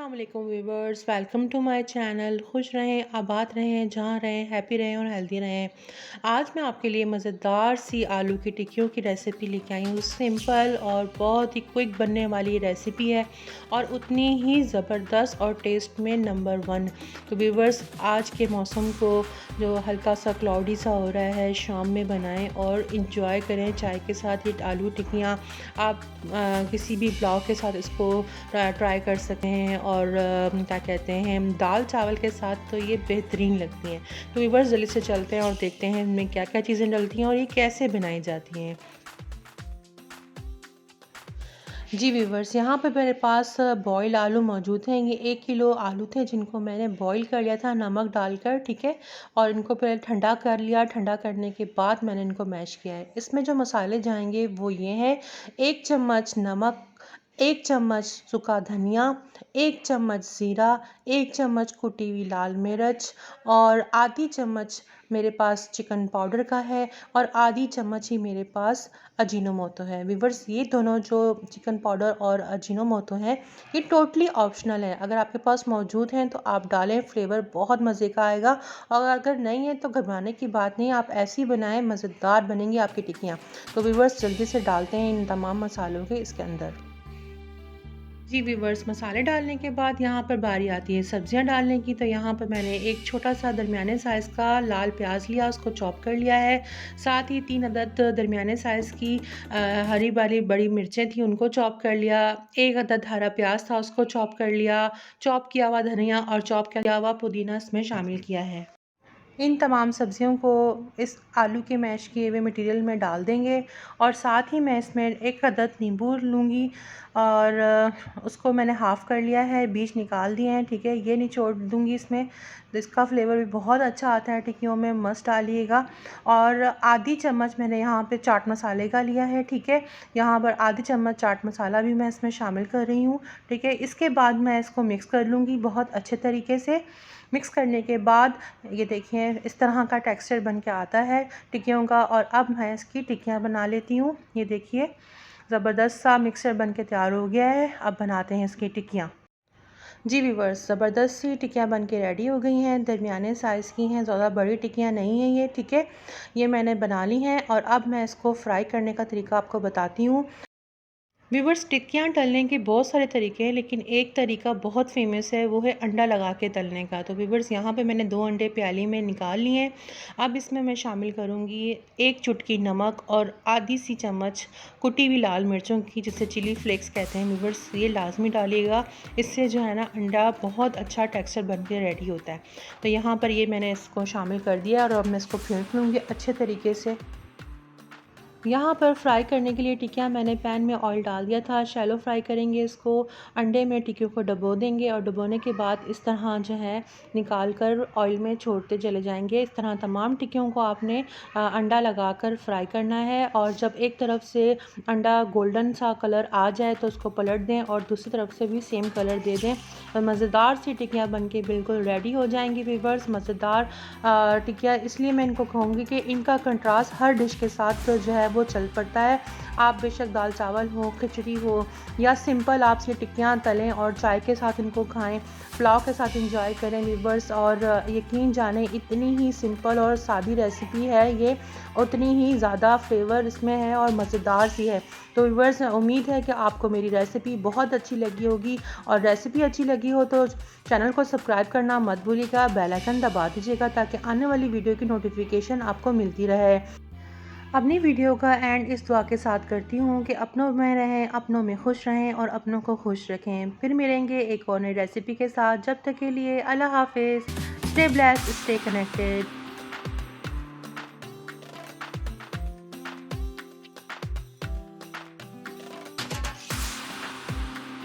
अस्सलाम वालेकुम viewers, welcome to my channel. खुश रहें, आबाद रहें, जहाँ रहें, हैप्पी रहें और हेल्दी रहें। आज मैं आपके लिए मज़ेदार सी आलू की टिक्कियों की रेसिपी लेके आई हूँ। सिंपल और बहुत ही क्विक बनने वाली रेसिपी है और उतनी ही ज़बरदस्त और टेस्ट में नंबर 1। तो व्यूवर्स, आज के मौसम को जो हल्का सा क्लाउडी सा हो रहा है, शाम में बनाएं और इंजॉय करें चाय के साथ। ये आलू टिक्कियाँ आप किसी भी पुलाव के साथ इसको ट्राई कर सकते हैं और क्या कहते हैं, दाल चावल के साथ तो ये बेहतरीन लगती हैं। तो व्यूअर्स, जल्दी से चलते हैं और देखते हैं इनमें क्या क्या चीज़ें डलती हैं और ये कैसे बनाई जाती हैं। जी व्यूवर्स, यहाँ पे मेरे पास बॉयल आलू मौजूद हैं। ये 1 किलो आलू थे जिनको मैंने बॉयल कर लिया था नमक डालकर, ठीक है। और इनको पहले ठंडा कर लिया। ठंडा करने के बाद मैंने इनको मैश किया है। इसमें जो मसाले जाएंगे वो ये हैं: 1 चम्मच नमक, 1 चम्मच सूखा धनिया, 1 चम्मच ज़ीरा, 1 चम्मच कुटी हुई लाल मिर्च और आधी चम्मच मेरे पास चिकन पाउडर का है और आधी चम्मच ही मेरे पास अजीनोमोटो है। व्यूअर्स, ये दोनों जो चिकन पाउडर और अजीनोमोटो हैं, ये टोटली ऑप्शनल है। अगर आपके पास मौजूद हैं तो आप डालें, फ्लेवर बहुत मज़े का आएगा। और अगर नहीं है तो घबराने की बात नहीं, आप ऐसे ही बनाएं, मज़ेदार बनेंगी आपकी टिक्कियाँ। तो व्यूअर्स, जल्दी से डालते हैं इन तमाम मसालों के इसके अंदर। जी व्यूवर्स, मसाले डालने के बाद यहाँ पर बारी आती है सब्जियाँ डालने की। तो यहाँ पर मैंने एक छोटा सा दरमियाने साइज़ का लाल प्याज लिया, उसको चॉप कर लिया है। साथ ही 3 अदद दरमियाने साइज़ की हरी वाली बड़ी मिर्चें थी, उनको चॉप कर लिया। 1 अदद हरा प्याज था, उसको चॉप कर लिया। चॉप किया हुआ धनिया और चॉप किया हुआ पुदीना इसमें शामिल किया है। इन तमाम सब्जियों को इस आलू के मैश किए हुए मटेरियल में डाल देंगे और साथ ही मैं इसमें 1 अदद नींबू लूँगी और उसको मैंने हाफ़ कर लिया है, बीज निकाल दिए हैं, ठीक है। ये निचोड़ दूँगी इसमें, तो इसका फ्लेवर भी बहुत अच्छा आता है टिक्कियों में, मस्त डालिएगा। और आधी चम्मच मैंने यहाँ पे चाट मसाले का लिया है, ठीक है। यहाँ पर आधी चम्मच चाट मसाला भी मैं इसमें शामिल कर रही हूँ, ठीक है। इसके बाद मैं इसको मिक्स कर लूँगी बहुत अच्छे तरीके से। मिक्स करने के बाद ये देखिए इस तरह का टेक्सचर बन के आता है टिक्कियों का। और अब मैं इसकी टिक्कियाँ बना लेती हूँ। ये देखिए ज़बरदस्त सा मिक्सचर बन के तैयार हो गया है। अब बनाते हैं इसकी टिक्कियाँ। जी व्यूवर्स, ज़बरदस्त सी टिक्कियाँ बन के रेडी हो गई हैं। दरमियाने साइज़ की हैं, ज़्यादा बड़ी टिक्कियाँ नहीं हैं ये, ठीक है। ये मैंने बना ली हैं और अब मैं इसको फ्राई करने का तरीका आपको बताती हूँ। व्यूवर्स, टिक्कियाँ तलने के बहुत सारे तरीके हैं, लेकिन एक तरीका बहुत फेमस है, वो है अंडा लगा के तलने का। तो व्यूवर्स, यहाँ पे मैंने 2 अंडे प्याली में निकाल लिए हैं। अब इसमें मैं शामिल करूँगी 1 चुटकी नमक और आधी सी चम्मच कुटी हुई लाल मिर्चों की, जिसे चिली फ्लेक्स कहते हैं। व्यूवर्स, ये लाजमी डालिएगा, इससे जो है ना अंडा बहुत अच्छा टेक्सचर बन के रेडी होता है। तो यहाँ पर ये मैंने इसको शामिल कर दिया और अब मैं इसको फेंट लूँगी अच्छे तरीके से। यहाँ पर फ्राई करने के लिए टिक्कियाँ मैंने पैन में ऑयल डाल दिया था, शैलो फ्राई करेंगे इसको। अंडे में टिक्कियों को डुबो देंगे और डुबोने के बाद इस तरह जो है निकाल कर ऑयल में छोड़ते चले जाएंगे। इस तरह तमाम टिक्कियों को आपने अंडा लगाकर फ्राई करना है और जब एक तरफ से अंडा गोल्डन सा कलर आ जाए तो उसको पलट दें और दूसरी तरफ से भी सेम कलर दे दें। मज़ेदार सी टिक्कियाँ बन के बिल्कुल रेडी हो जाएंगी व्यूवर्स। मज़ेदार टिक्कियाँ इसलिए मैं इनको कहूँगी कि इनका कंट्रास्ट हर डिश के साथ जो है वो चल पड़ता है। आप बेशक दाल चावल हो, खिचड़ी हो या सिंपल आप ये टिक्कियाँ तलें और चाय के साथ इनको खाएं, पुलाव के साथ एंजॉय करें व्यूवर्स। और यकीन जाने इतनी ही सिंपल और सादी रेसिपी है ये, उतनी ही ज़्यादा फ्लेवर इसमें है और मज़ेदार सी है। तो व्यूवर्स, उम्मीद है कि आपको मेरी रेसिपी बहुत अच्छी लगी होगी और रेसिपी अच्छी लगी हो तो चैनल को सब्सक्राइब करना मत भूलिएगा, बेल आइकन दबा दीजिएगा ताकि आने वाली वीडियो की नोटिफिकेशन आपको मिलती रहे। अपनी वीडियो का एंड इस दुआ के साथ करती हूँ कि अपनों में रहें, अपनों में खुश रहें और अपनों को खुश रखें। फिर मिलेंगे एक और नई रेसिपी के साथ। जब तक के लिए अल्लाह हाफिज़। Stay blessed, stay connected.